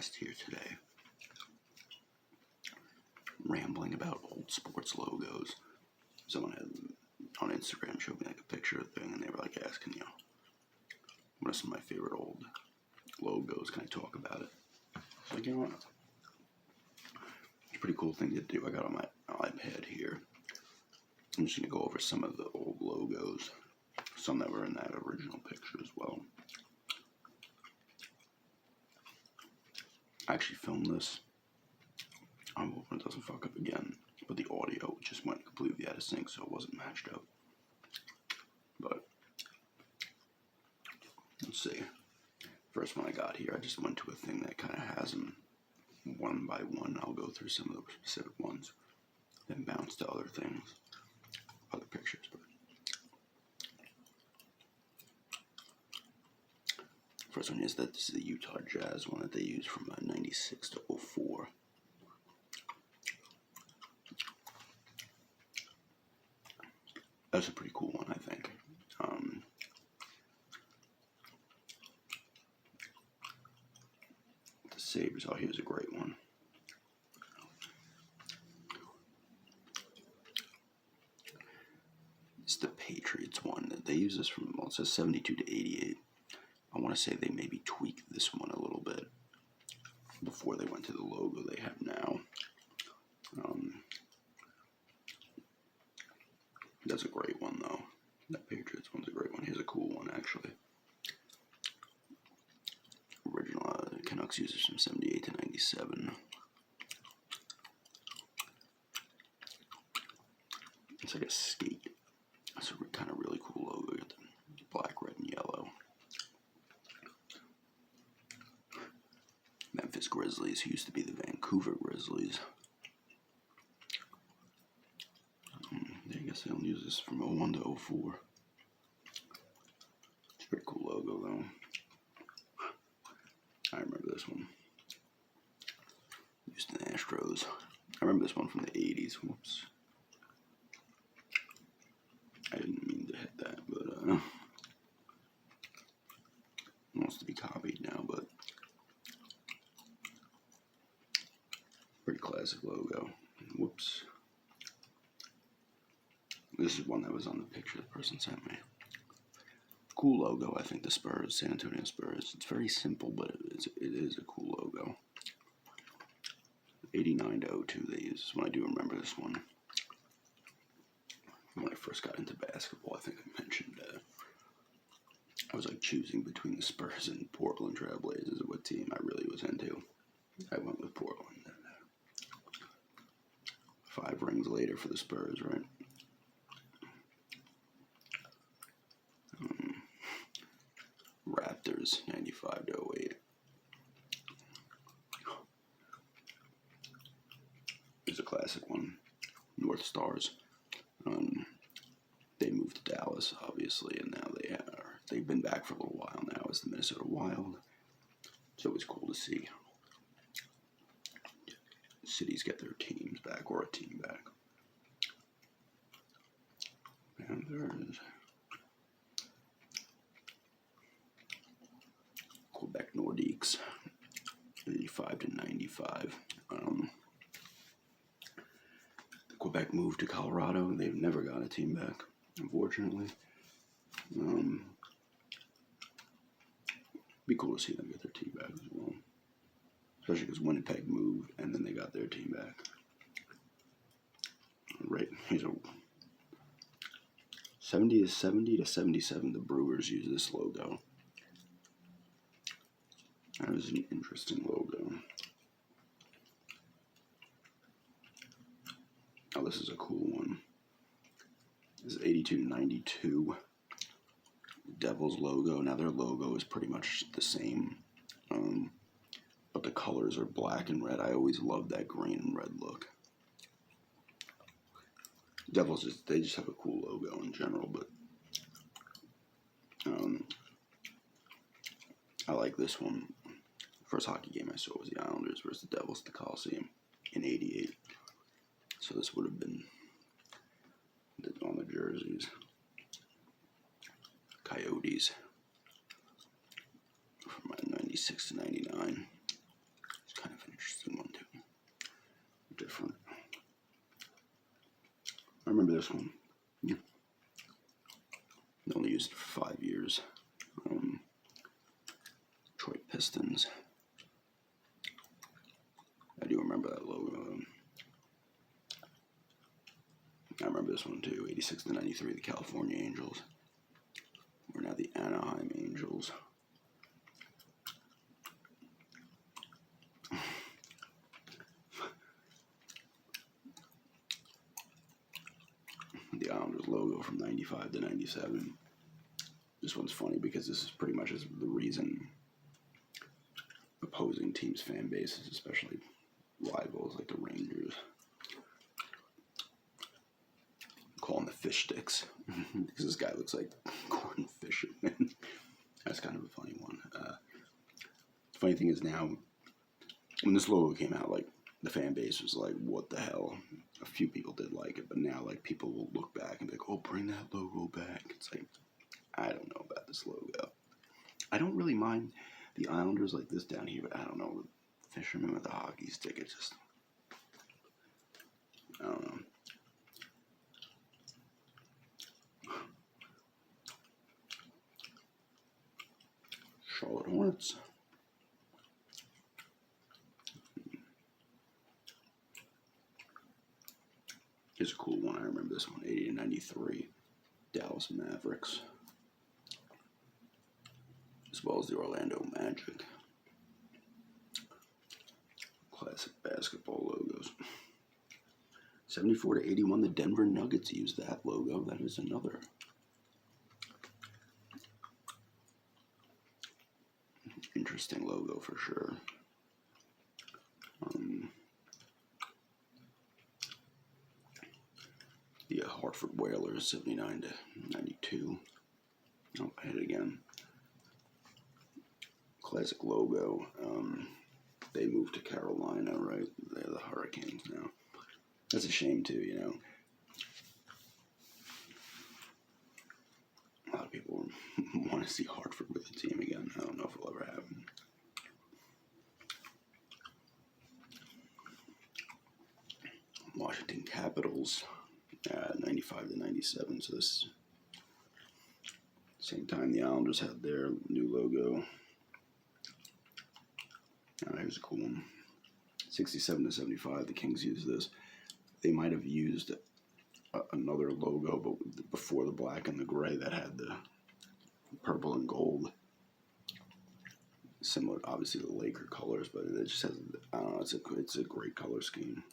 podcast here today, rambling about old sports logos. Someone had on Instagram showed me like a picture of the thing, and they were like asking, what are some of my favorite old logos? Can I talk about it? So like, you know what? It's a pretty cool thing to do. I got on my iPad here. I'm just going to go over some of the old logos, some that were in that original picture as well. I actually filmed this. I'm hoping it doesn't fuck up again, but the audio just went completely out of sync, so it wasn't matched up. But let's see. First one I got here, I just went to a thing that kind of has them one by one. I'll go through some of the specific ones, then bounce to other things, other pictures. But first one is that this is the Utah Jazz one that they used from 96 to 04. That's a pretty cool one, I think. The Sabres, oh, here's a great one. It's the Patriots one. They use this from, well, it says 72 to 88. I want to say they maybe tweaked this one a little bit before they went to the logo they have now. That's a great one, though. That Patriots one's a great one. Here's a cool one, actually. Original Canucks users from 78 to 97. It's like a skate. That's a kind of really cool logo. Got the black, red, and yellow. Memphis Grizzlies, who used to be the Vancouver Grizzlies. I guess they don't use this from 01 to 04. It's a pretty cool logo, though. I remember this one. Houston Astros. I remember this one from the 80s. Whoops. I didn't mean to hit that, but it wants to be copied now, but pretty classic logo. Whoops. This is one that was on the picture the person sent me. Cool logo, I think, the Spurs, San Antonio Spurs. It's very simple, but it is a cool logo. 89 to 02 they use this one. I do remember this one. When I first got into basketball, I think I mentioned I was like choosing between the Spurs and Portland Trail Blazers of what team I really was into. I went with Portland. 5 rings later for the Spurs, right? Raptors, 95 to 08. Here's a classic one. North Stars. They moved to Dallas, obviously, and now they've been back for a little while now as the Minnesota Wild. It's always cool to see cities get their teams back, or a team back. And there's Quebec Nordiques, 85 to 95. Quebec moved to Colorado. They've never got a team back, unfortunately. Be cool to see them get their team back as well. Especially because Winnipeg moved and then they got their team back. Right, here's a 70 to 77. The Brewers use this logo. That was an interesting logo. Oh, this is a cool one. This is 82 to 92. Devils logo. Now their logo is pretty much the same, but the colors are black and red. I always loved that green and red look. Devils they just have a cool logo in general, but I like this one. First hockey game I saw was the Islanders versus the Devils at the Coliseum in '88. So this would have been on the jerseys. Coyotes from 96 to 99. remember this one. Yeah. They only used it for 5 years. Detroit Pistons. I do remember that logo. I remember this one too. 86 to 93, the California Angels. We're now the Anaheim Angels. The Islanders logo from 95 to 97. This one's funny because this is pretty much the reason opposing teams' fan bases, especially rivals like the Rangers, call them the fish sticks because this guy looks like Gordon Fisherman. That's kind of a funny one. The funny thing is now, when this logo came out, like the fan base was like, "What the hell?" A few people did like it, but now like people will look back and be like, "Oh, bring that logo back." It's like, I don't know about this logo. I don't really mind the Islanders like this down here, but I don't know. Fisherman with a hockey stick, it's just, I don't know. Charlotte Hornets. Here's a cool one. I remember this one. 80 to 93. Dallas Mavericks. As well as the Orlando Magic. Classic basketball logos. 74 to 81. The Denver Nuggets used that logo. That is another interesting logo for sure. The Hartford Whalers, 79 to 92. Oh, I hit it again. Classic logo. They moved to Carolina, right? They're the Hurricanes now. That's a shame too, you know. A lot of people want to see Hartford with the team again. I don't know if it'll ever happen. Washington Capitals, 95 to 97. So this same time the Islanders had their new logo. Here's a cool one. 67 to 75. The Kings used this. They might have used another logo, but before the black and the gray that had the purple and gold. Similar, obviously, to the Laker colors, but it just has, I don't know, it's a great color scheme.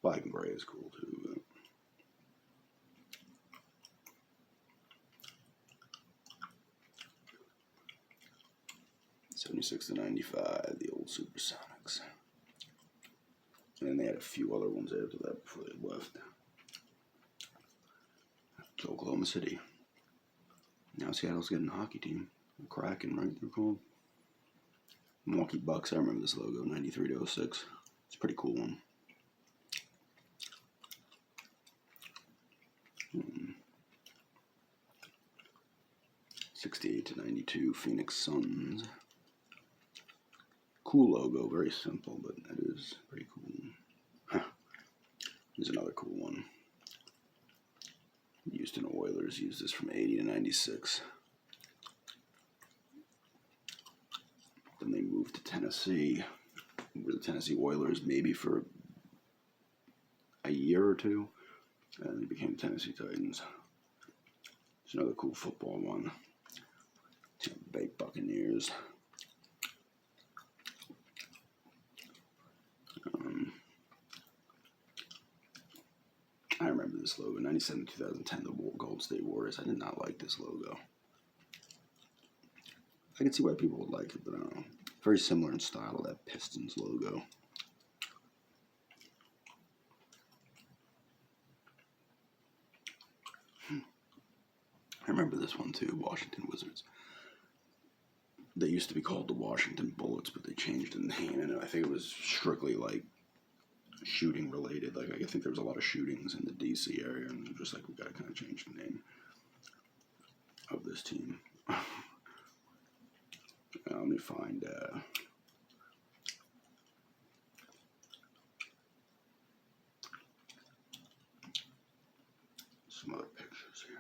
Black and gray is cool too. But 76 to 95, the old Supersonics. And then they had a few other ones after that before they left. To Oklahoma City. Now Seattle's getting a hockey team. Kraken, right? They're called. Milwaukee Bucks. I remember this logo, 93 to 06. It's a pretty cool one. Hmm. 68 to 92, Phoenix Suns. Cool logo, very simple, but that is pretty cool. Huh. Here's another cool one. Houston Oilers used this from 80 to 96. Then they moved to Tennessee. Were the Tennessee Oilers maybe for a year or two, and they became Tennessee Titans. It's another cool football one. Tampa Bay Buccaneers. I remember this logo, 97 to 2010, the Gold State Warriors. I did not like this logo. I can see why people would like it, but I don't know. Very similar in style to that Pistons logo. I remember this one too, Washington Wizards. They used to be called the Washington Bullets, but they changed the name, and I think it was strictly like shooting related. Like, I think there was a lot of shootings in the DC area, and they're just like, we gotta kind of change the name of this team. Let me find some other pictures here.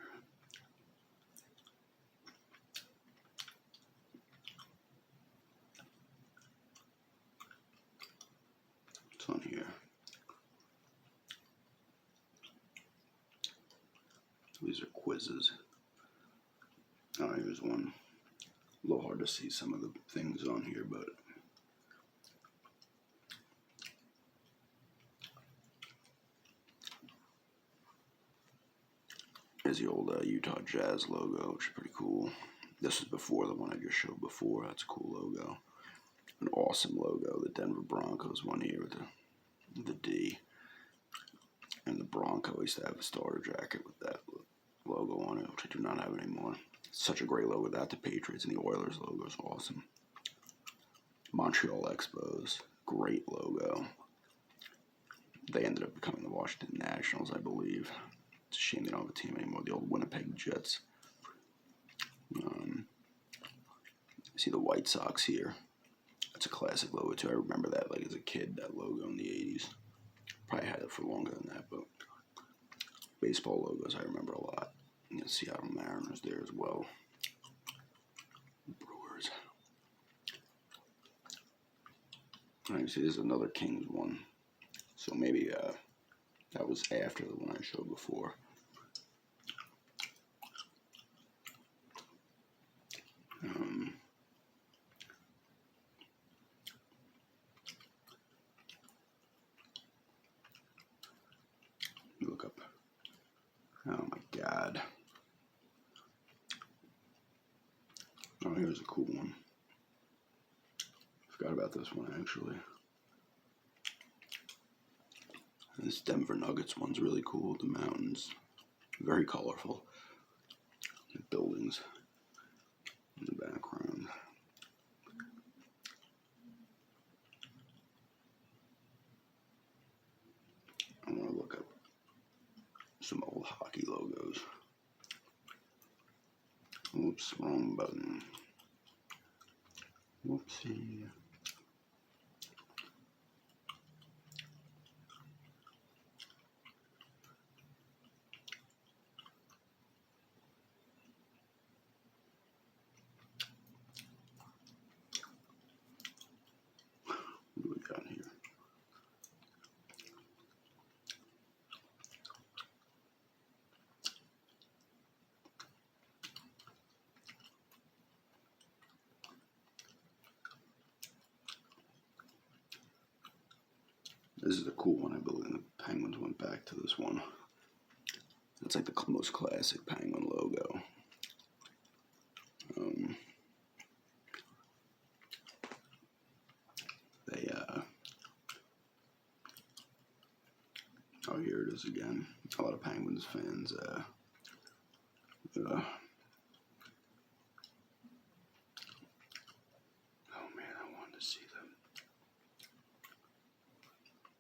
What's on here? These are quizzes. Oh, here's one. A little hard to see some of the things on here, but there's the old Utah Jazz logo, which is pretty cool. This is before the one I just showed before. That's a cool logo. An awesome logo. The Denver Broncos one here with the D. And the Bronco used to have a starter jacket with that logo on it, which I do not have anymore. Such a great logo. That the Patriots and the Oilers logo is awesome. Montreal Expos, great logo. They ended up becoming the Washington Nationals, I believe. It's a shame they don't have a team anymore. The old Winnipeg Jets. See the White Sox here. That's a classic logo too. I remember that like as a kid, that logo in the 80s. Probably had it for longer than that, but baseball logos I remember a lot. And the Seattle Mariners there as well. Brewers. And you see there's another Kings one. So maybe that was after the one I showed before. Look up. Oh my God. Oh, here's a cool one. Forgot about this one actually. This Denver Nuggets one's really cool. The mountains, very colorful. The buildings in the background. I want to look up some old hockey logos. Oops, wrong button. Whoopsie. What do we got here? This is a cool one, I believe. The Penguins went back to this one. It's like the most classic Penguin logo. Oh, here it is again. A lot of Penguins fans. Oh man, I wanted to see them.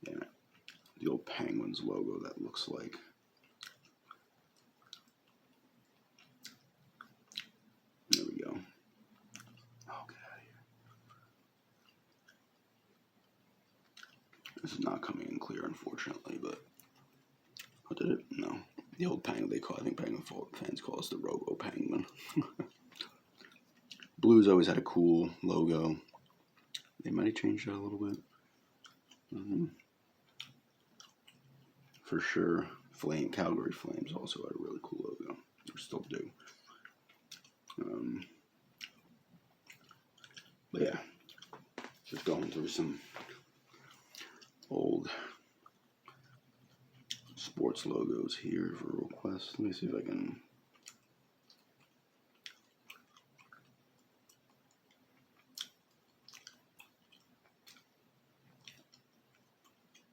Yeah, the old Penguins logo that looks like. There we go. Oh, get out of here. This is not coming in clear, unfortunately, but. Oh, did it? No. The old Penguin, I think Penguin fans call us the Robo Penguin. Blues always had a cool logo. They might have changed that a little bit. For sure. Calgary Flames also had a really cool logo. Or still do. But yeah, just going through some old sports logos here for requests. Let me see if I can.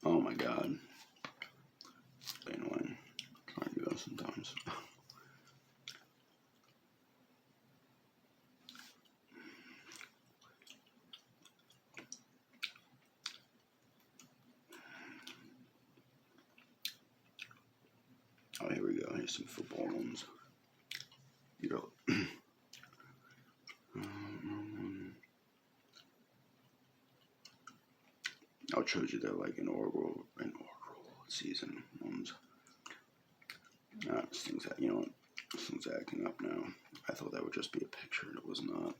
Oh my God. It's annoying. Trying to do that sometimes. Oh, here we go. Here's some football ones. You know. I showed you they're like inaugural season ones. This thing's, you know what? This thing's acting up now. I thought that would just be a picture, and it was not.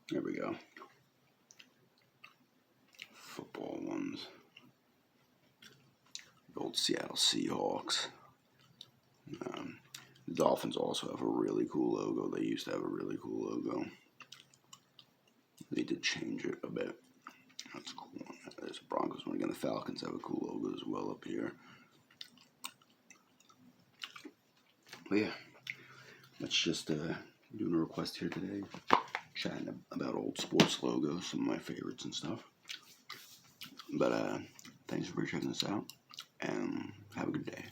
There we go. Football ones. The old Seattle Seahawks. The Dolphins also have a really cool logo. They used to have a really cool logo. They did change it a bit. That's cool. There's a Broncos one again. The Falcons have a cool logo as well up here. But yeah, that's just doing a request here today. Chatting about old sports logos, some of my favorites and stuff. But thanks for checking this out, and have a good day.